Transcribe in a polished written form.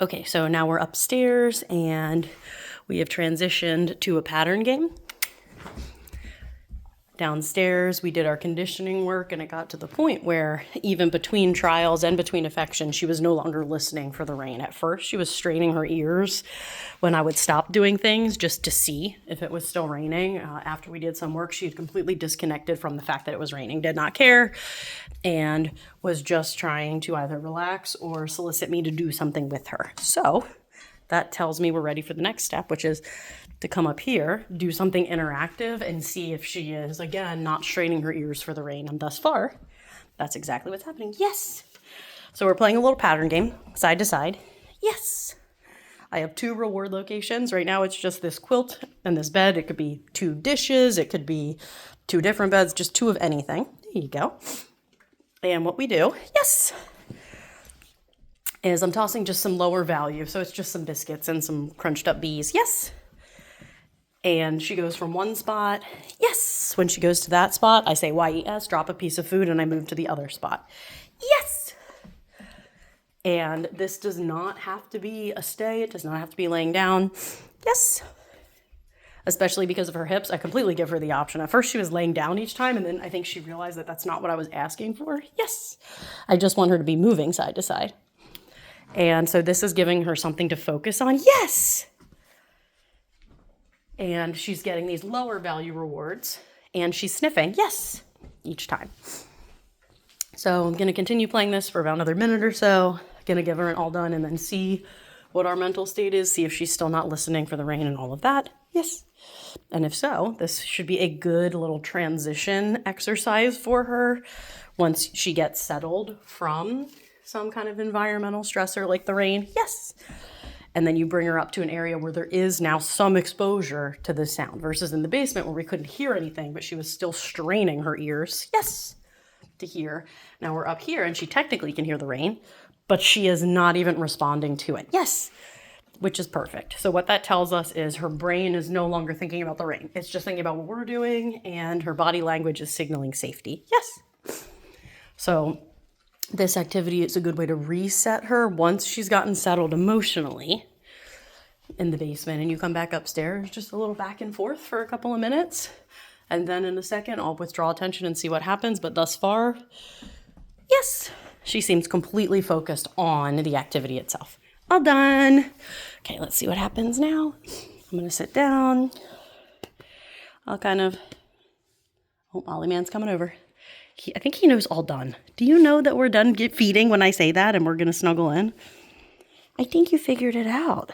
Okay, so now we're upstairs and we have transitioned to a pattern game. Downstairs, we did our conditioning work, and it got to the point where even between trials and between affections, she was no longer listening for the rain. At first, she was straining her ears when I would stop doing things just to see if it was still raining. After we did some work, she had completely disconnected from the fact that it was raining, did not care, and was just trying to either relax or solicit me to do something with her. So that tells me we're ready for the next step, which is to come up here, do something interactive, and see if she is, again, not straining her ears for the rain. And thus far, that's exactly what's happening. Yes! So we're playing a little pattern game, side to side. Yes! I have 2 reward locations. Right now, it's just this quilt and this bed. It could be 2 dishes. It could be 2 different beds, just 2 of anything. There you go. And what we do, yes, is I'm tossing just some lower value. So it's just some biscuits and some crunched up bees. Yes! And she goes from one spot. Yes. When she goes to that spot, I say YES, drop a piece of food, and I move to the other spot. Yes. And this does not have to be a stay. It does not have to be laying down. Yes. Especially because of her hips, I completely give her the option. At first, she was laying down each time, and then I think she realized that that's not what I was asking for. Yes. I just want her to be moving side to side. And so this is giving her something to focus on. Yes. And she's getting these lower value rewards, and she's sniffing, yes, each time. So I'm going to continue playing this for about another minute or so. Going to give her an all done and then see what our mental state is, see if she's still not listening for the rain and all of that. Yes. And if so, this should be a good little transition exercise for her once she gets settled from some kind of environmental stressor like the rain. Yes. And then you bring her up to an area where there is now some exposure to the sound versus in the basement where we couldn't hear anything, but she was still straining her ears, yes, to hear. Now we're up here and she technically can hear the rain, but she is not even responding to it. Yes, which is perfect. So what that tells us is her brain is no longer thinking about the rain. It's just thinking about what we're doing, and her body language is signaling safety. Yes. So this activity is a good way to reset her once she's gotten settled emotionally in the basement, and you come back upstairs, just a little back and forth for a couple of minutes. And then in a second, I'll withdraw attention and see what happens. But thus far, yes, she seems completely focused on the activity itself. All done. Okay, let's see what happens now. I'm going to sit down. I'll kind of, oh, Ollie Man's coming over. I think he knows all done. Do you know that we're done feeding when I say that and we're going to snuggle in? I think you figured it out.